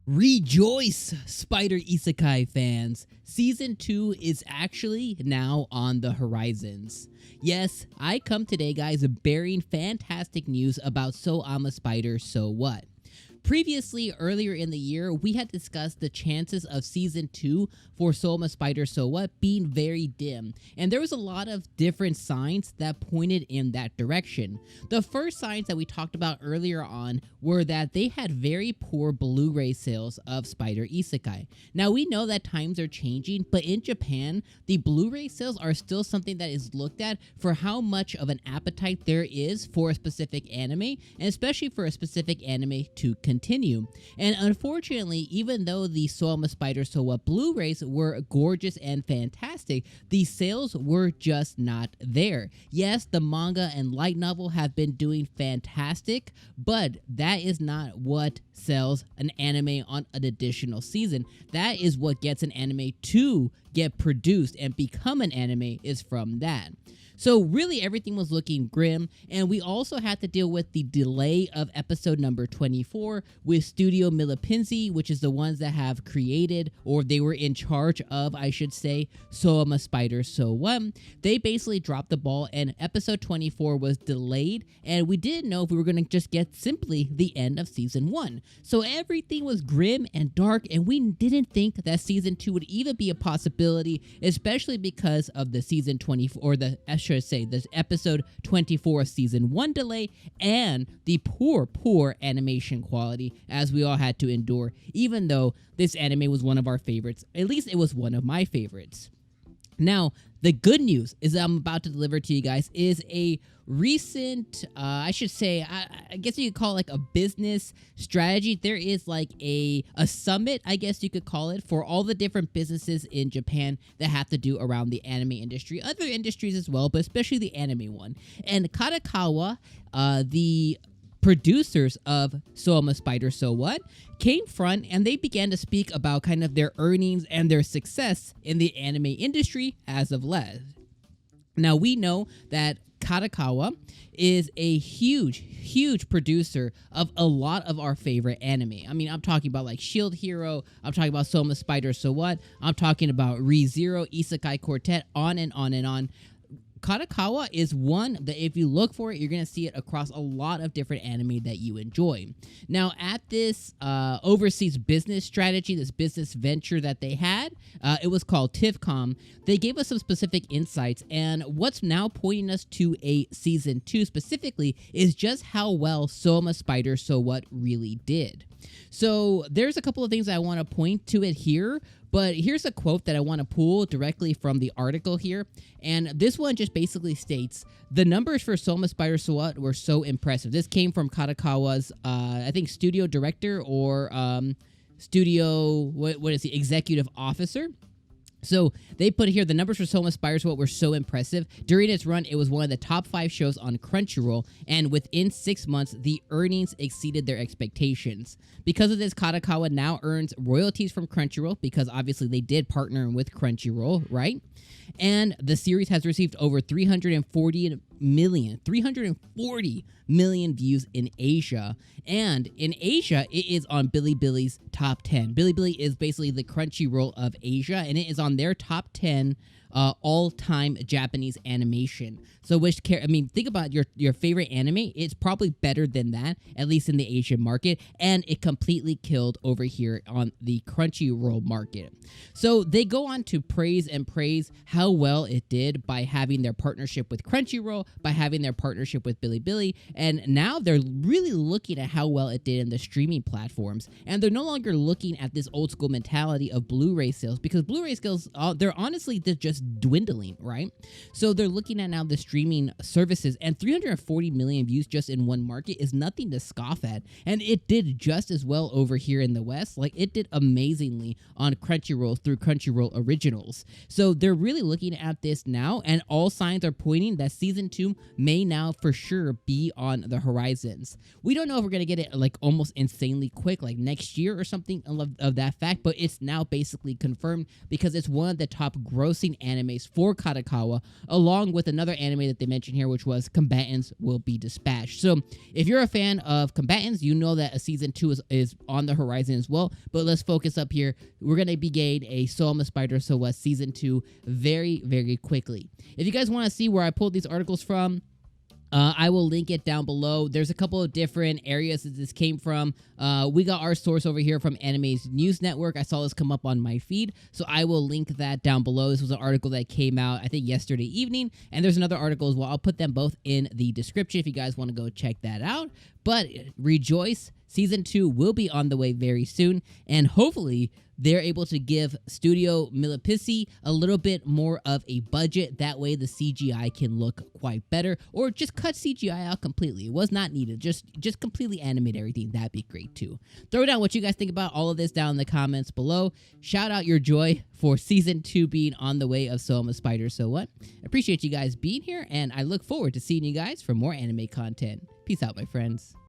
Rejoice, Spider Isekai fans! Season 2 is actually now on the horizons. Yes, I come today, guys, bearing fantastic news about So I'm a Spider, So What? Previously, earlier in the year, we had discussed the chances of Season 2 for So I'm a Spider, So What being very dim, and there was a lot of different signs that pointed in that direction. The first signs that we talked about earlier on were that they had very poor Blu-ray sales of Spider Isekai. Now, we know that times are changing, but in Japan, the Blu-ray sales are still something that is looked at for how much of an appetite there is for a specific anime, and especially for a specific anime to continue. And unfortunately, even though the So I'm a Spider, So What Blu-rays were gorgeous and fantastic, the sales were just not there. Yes, the manga and light novel have been doing fantastic, but that is not what sells an anime on an additional season. That is what gets an anime to get produced and become an anime, is from that. So really everything was looking grim, and we also had to deal with the delay of episode number 24 with Studio Milipinzi, which is the ones that have created, or they were in charge of, I should say, So I'm a Spider, So What? They basically dropped the ball, and episode 24 was delayed, and we didn't know if we were going to just get simply the end of season 1. So everything was grim and dark, and we didn't think that season 2 would even be a possibility, especially because of the season 24, or the episode 24 of season 1 delay, and the poor animation quality, as we all had to endure, even though this anime was one of our favorites. At least it was one of my favorites. Now, the good news is that I'm about to deliver to you guys is a recent, I should say, I guess you could call it like a business strategy. There is like a summit, I guess you could call it, for all the different businesses in Japan that have to do around the anime industry, other industries as well, but especially the anime one. And Kadokawa, the producers of So I'm a Spider, So What? Came front, and they began to speak about kind of their earnings and their success in the anime industry as of late. Now, we know that Kadokawa is a huge producer of a lot of our favorite anime. I mean, I'm talking about like Shield Hero, I'm talking about So I'm a Spider, So What? I'm talking about Re:Zero, Isekai Quartet, on and on and on. Kadokawa is one that if you look for it, you're going to see it across a lot of different anime that you enjoy. Now, at this overseas business strategy, this business venture that they had, it was called TIFCOM. They gave us some specific insights, and what's now pointing us to a season 2 specifically is just how well So I'm a Spider, So What really did. So there's a couple of things I want to point to it here, but here's a quote that I want to pull directly from the article here. And this one just basically states, the numbers for So I'm a Spider, So What were so impressive. This came from Kadokawa's, I think, studio director or studio, what is he, executive officer. So they put here, the numbers for So I'm a Spider, So What were so impressive. During its run, it was one of the top 5 shows on Crunchyroll, and within 6 months, the earnings exceeded their expectations. Because of this, Kadokawa now earns royalties from Crunchyroll, because obviously they did partner with Crunchyroll, right? And the series has received over 340 million views in Asia. And in Asia, it is on Bilibili's top 10. Bilibili is basically the Crunchyroll of Asia, and it is on their top 10 all-time Japanese animation. So think about your favorite anime. It's probably better than that, at least in the Asian market, and it completely killed over here on the Crunchyroll market. So they go on to praise how well it did by having their partnership with Crunchyroll, by having their partnership with Bilibili, and now they're really looking at how well it did in the streaming platforms. And they're no longer looking at this old school mentality of Blu-ray sales, because Blu-ray sales, they're honestly just dwindling, right? So they're looking at now the streaming services, and 340 million views just in one market is nothing to scoff at. And it did just as well over here in the West. Like, it did amazingly on Crunchyroll through Crunchyroll Originals. So they're really looking at this now, and all signs are pointing that season 2 may now for sure be on the horizons. We don't know if we're going to get it like almost insanely quick, like next year or something of that fact, but it's now basically confirmed because it's one of the top grossing animes for Kadokawa, along with another anime that they mentioned here, which was Combatants Will Be Dispatched. So if you're a fan of Combatants, you know that a season 2 is on the horizon as well. But let's focus up here. We're going to be getting a 𝐿 Spider Isekai season 2 very, very quickly. If you guys want to see where I pulled these articles from, I will link it down below. There's a couple of different areas that this came from. We got our source over here from Anime's News Network. I saw this come up on my feed, so I will link that down below. This was an article that came out, I think, yesterday evening, and there's another article as well. I'll put them both in the description if you guys want to go check that out. But rejoice, season 2 will be on the way very soon, and hopefully they're able to give Studio Milipisi a little bit more of a budget. That way the CGI can look quite better, or just cut CGI out completely. It was not needed. Just completely animate everything. That'd be great too. Throw down what you guys think about all of this down in the comments below. Shout out your joy for season 2 being on the way of 𝐿 Spider So What. Appreciate you guys being here, and I look forward to seeing you guys for more anime content. Peace out, my friends.